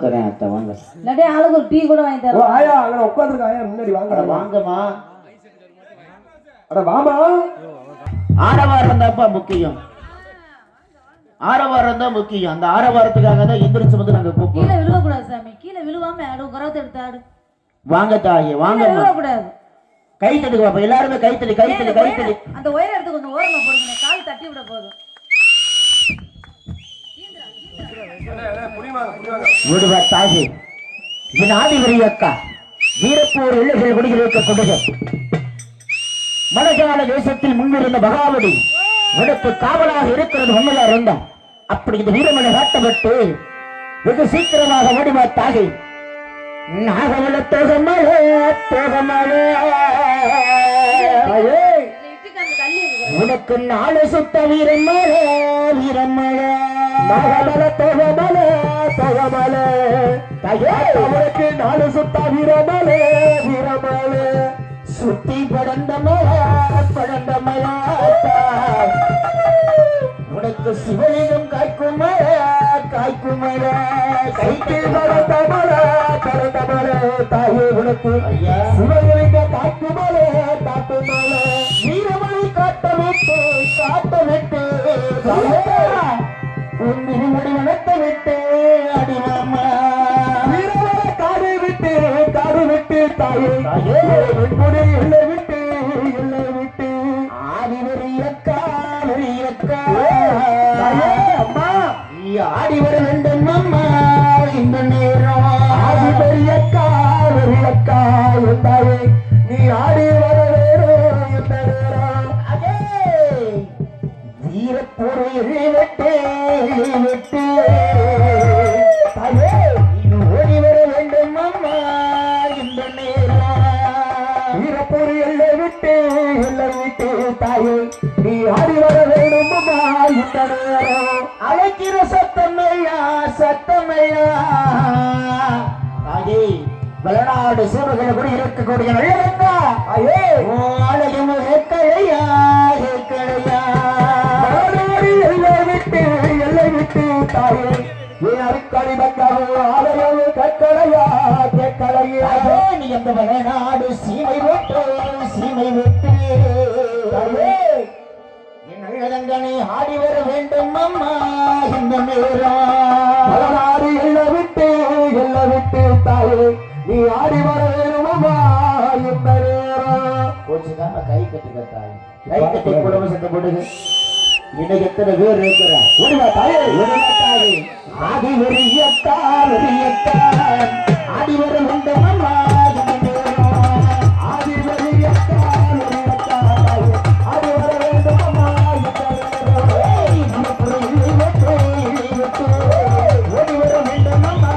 ஆளுக்கு ஒரு டீ கூட வாங்கி தரோம். ஆயா அங்க உட்கார்ந்துருக்க ஆயா முன்னாடி வாங்க. வாங்கம்மா. அட வாமா. ஆரவாரம் தான்ப்பா முக்கியம். ஆரவாரம் தான் முக்கியம். அந்த ஆரவாரத்துக்காக தான் எந்திரிச்சு வந்து நாங்க கூப்பிடுறோம். கீழே விழுவக்கூடாது சாமி. கீழே விழுவாம ஆடு கரவத்தை எடுத்து ஆடு. வாங்க தாயே வாங்க. விழுவக்கூடாது. கை தட்டுங்க பாப்பா. எல்லாருமே கை தட்டி கை தட்டி கை தட்டி. அந்த ஒயர் எடுத்து கொஞ்சம் ஓரமா போடுங்க. கால் தட்டி விட போதும். விடுவா தாயே. என் ஆதிவரி அக்கா வீரப்பூர் இல்லைகள் குடியிருக்க கொடுங்க. மலையாள தேசத்தில் முன்னிருந்த மகாவலி விடுப்பு காவலாக இருக்கிறது உண்மையா இருந்தா அப்படி இந்த வீரமலை காட்டப்பட்டு வெகு சீக்கிரமாக ஓடிவா தாகை. நாகவல தோகமலே தோகமலே உனக்கு நாலு சுத்த வீரமலே வீரமலே நாகவல தோகமலே தோகமலே உனக்கு நாலு சுத்த வீரமலே வீரமலே சுத்தி படந்த மலா உனக்கு சிவலிங்கம் காய்க்கும் காய்க்குமல கைக்கு படந்த மலா தாயே உனக்கு சிவலிங்க காக்குமலே காக்குமலே வீரமலை காட்ட விட்டு உன் திருமுடி வளர்த்த விட்டு அடிவாமா வீரமலை காடு விட்டு தாயே வெண்முடி இல்லை விட்டு ஆடி வெறியக்கா அம்மா ஆடி வர வேண்டும் அம்மா இந்த நேரம் ஆடி வெறியக்கா தாயே நீ ஆடி வர வேணும் இந்த நேரம் அதே வீரப்போரை விட்டு தாயே நீ ஓடி வர வேண்டும் அம்மா இந்த நேரம் வீரப்போரை எல்லை விட்டு தாயே நீ ஆடி வர வேணும் அம்மா இந்த நேரம் அழைக்கிற சத்தமையா தாயே வளநாடு சூழல்களை கூட இருக்கக்கூடிய நல்லதா ஐயே ஆலயம் ஏக்கலையா எல்லை விட்டு தாயே ஏன் அருக்காளி பக்காவோ ஆலயம் கற்களையா கேட்கலையா நீ அந்த வளநாடு சீமை விட்டு தாயே என் நல்லதங்கனை ஆடி வர வேண்டும் அம்மா இந்த நேரம் வளநாடு எல்லை விட்டு தாயே நீ ஆடி வர வேணுமா இந்த நேரம் கோச்சுதான் கை கட்டுங்க தாய் கை கட்டி குடும்ப சட்டை போடுங்க இன்னைக்கு எத்தனை பேர் இருக்கிற ஓடிவா தாயே ஆடி வெறியக்கா ஆடி வர வேண்டும் அம்மா இந்த நேரம் ஆடி வெறியக்கா தாயே ஆடி வர வேண்டும் அம்மா இந்த நேரம் ஓடி வர வேண்டும் அம்மா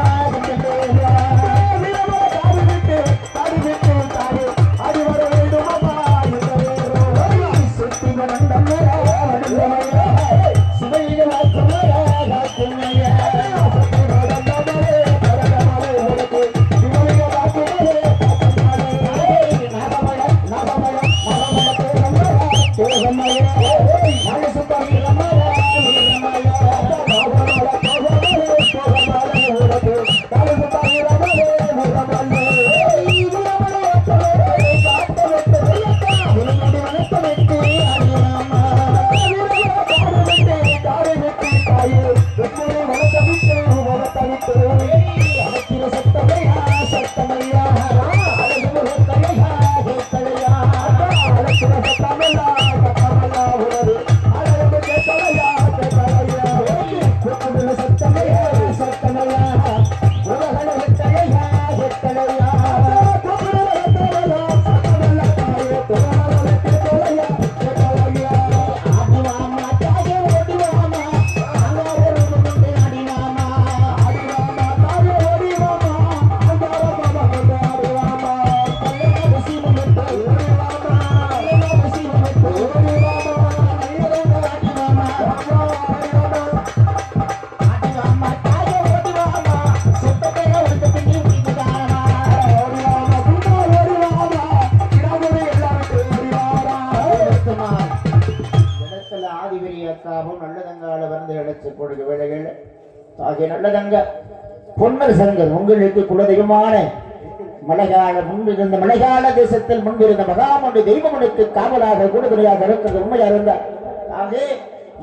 நல்லதங்கால வந்து அழைச்சு கொடுக்க வேலைகள் ஆகிய நல்லதங்க பொன்னர் சங்கர் உங்களுக்கு குலதெய்வமான மலைகால முன்பிருந்த மலைகால தேசத்தில் முன்பிருந்த மகாமண்டி தெய்வமனுக்கு காவலாக கூடுதலையாக இருக்கிறது உண்மையா இருந்தார். ஆக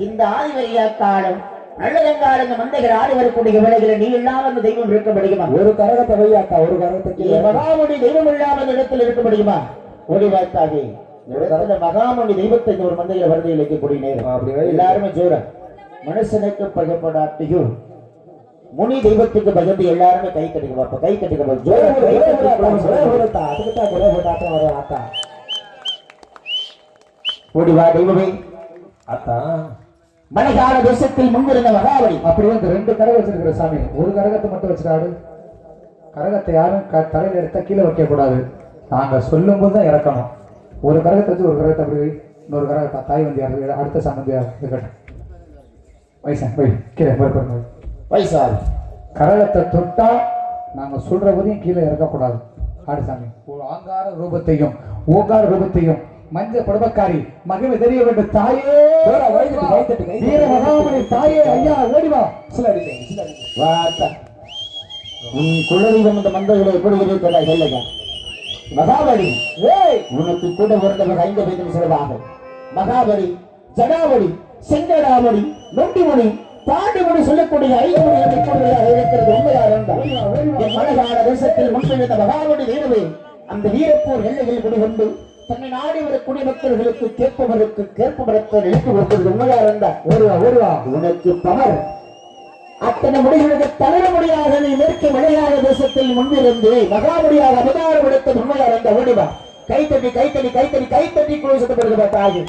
இந்த ஆதிவரியா காலம் நல்லதங்கால இந்த மந்தைகள் ஆடி வரக்கூடிய வேலைகளை நீ இல்லாம அந்த தெய்வம் இருக்க முடியுமா? ஒரு கரகத்தை வையாத்தா, ஒரு கரகத்துக்கு மகாமணி தெய்வம் இல்லாம இந்த இடத்தில் இருக்க முடியுமா? ஓடிவாத்தாகி மகாமணி தெய்வத்தை ஒரு மந்தையில வருதை இழைக்கக்கூடிய நேரம் அப்படி எல்லாருமே ஜோர மனுஷனுக்கு பயப்படாட்டியும் முனி தெய்வத்துக்கு பயந்து எல்லாருமே கை கட்டிக்க கை கட்டிக்க ஓடிவா தெய்வமே அத்தா. மலைகால தேசத்தில் முன்பிருந்த மகாபலி. அப்படியே இந்த 2 கரகம் வச்சிருக்கிற சாமி, ஒரு கரகத்தை மட்டும் வச்சுக்காடு. கரகத்தை யாரும் தலையில எடுத்தா கீழே வைக்க கூடாது, நாங்க சொல்லும் போது தான் இறக்கணும். ஒரு கரகத்தை வச்சு ஒரு கரகத்தை அப்படி வை, இன்னொரு கரகத்தை தாய் வந்தியார் அடுத்த சம்பந்தியார் இருக்கட்டும். வயசா வை கீழே போய் வயசால் கரகத்தை தொட்டா நாங்க சொல்ற போதையும் கீழே இறக்கக்கூடாது. ஆடு சாமி ஒரு ஆங்கார ரூபத்தையும் ஓங்கார ரூபத்தையும் மஞ்ச படபக்காரி மகிமை தெரிய வேண்டும் தாயே, வீர மகாமணி தாயே, ஐயா ஓடிவா. உன் குலதெய்வம் இந்த மந்திரங்களை எப்படி இருக்கிறதா சொல்லுங்க. மகாபலி உனக்கு கூட பிறந்தவர் 5 பேரும் சிறப்பாக மகாபலி, ஜடாவளி, செங்கடாவளி, நொண்டிமணி, தாண்டிமணி சொல்லக்கூடிய 5 மணி இருக்கிறது உண்மையா இருந்தால் என் மலைகால தேசத்தில் முன்பிருந்த மகாபலி தெய்வமே அந்த வீரப்போர் எல்லையில் குடிகொண்டு தன்னை நாடி வர குடிமக்களுக்கு கேட்பவருக்கு எழுத்து கொடுக்கிறது உண்மையா இருந்தா ஓடுவா உனக்கு பவர் அத்தனை முடிகளுக்கு தளர முடியாத நீ மேற்கு மலையாள தேசத்தில் முன்பிருந்து மகாபலியாக அவதாரம் எடுத்த உண்மையா இருந்தா ஓடிவா. கைத்தட்டி கைத்தட்டி கைத்தட்டி கைத்தட்டி குழு சத்தப்படுகிற தாய்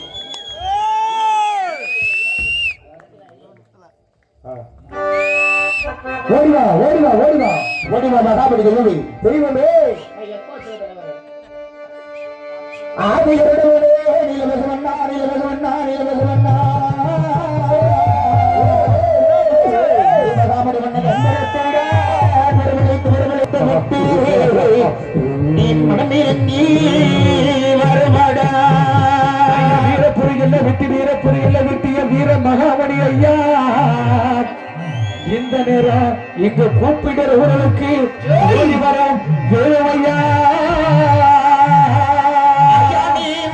ஓடிவா ஓடிவா ஓடிவா ஓடிவா மகாபலி தெய்வமே தெய்வமே ஆதியோடே நீலமகவண்ணா நீலமகவண்ணா நீலமகவண்ணா மகாபலி மன்ன கந்தரத்தோட மறுமலைத்து நீ மனமிருந்தி வருமடா. வீரப்புரியல்ல விட்டிய வீர மகாமணி ஐயா, இந்த நேரம் இங்கு கூப்பிடுறவர்களுக்கு ஓடி வரும் வேலையா.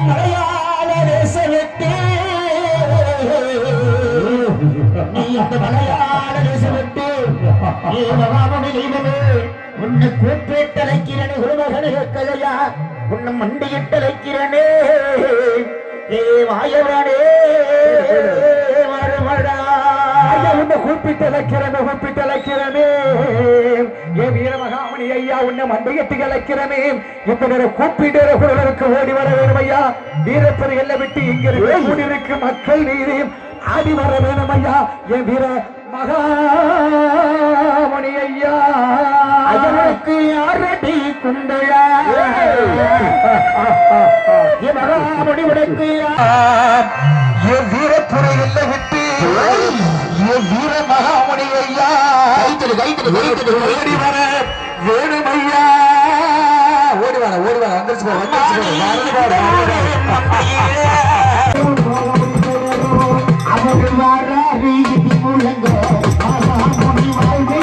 மலையாள தேசத்து நீ அந்த மலையாள தேசத்து மகாமணி தெய்வமே உன்னை கூப்பிட்டலைக்கிறனே குருமகனே கலையா உன்னை மண்டியிட்டலைக்கிறனே ஏ வாயவனே வருமடா. உன்னை கூப்பிட்டலைக்கிறனே ஏ வீரமகாமணி ஐயா, உன்னை மண்டையத்து கலைக்கிறனே. இந்த நேரம் கூப்பிடுறவர்களுக்கு ஓடி வர வேணும் ஐயா. வீரப்பர் எல்லை விட்டு இங்கிருந்து கூடியிருக்கு மக்கள் நீதி ஆடி வர வேணும் ஐயா. என் வீர மகாமணி ஐயா, அதற்கு யாரடி குந்தழா மகாமணி உனக்கு என் வீரப்புரை எல்லை விட்டு என் வீர மகாமணி ஐயா ஓடி வர வேணும் ஐயா. ஓடிவார வந்துருச்சு அவர் வாராரு இது முழங்க மகாமணி வாழ்வை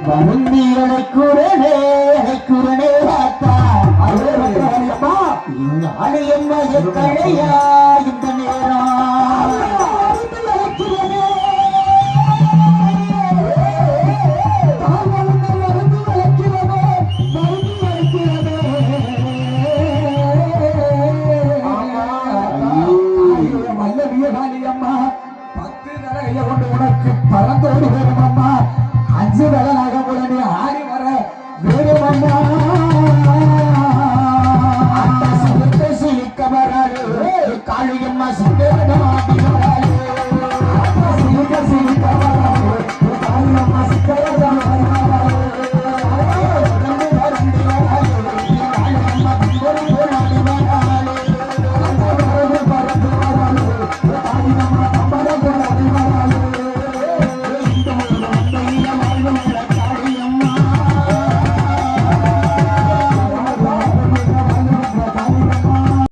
வருந்தி அழைக்குறனே பார்த்தா என்ன கழையா இந்த நேரம் உனக்கு பறந்தோடு வேணும் அம்மா. 5 வேலையாக போல நீ ஆடி வர வேணும் அம்மா. சிலிக்க வராரு காளியம்மா சிங்க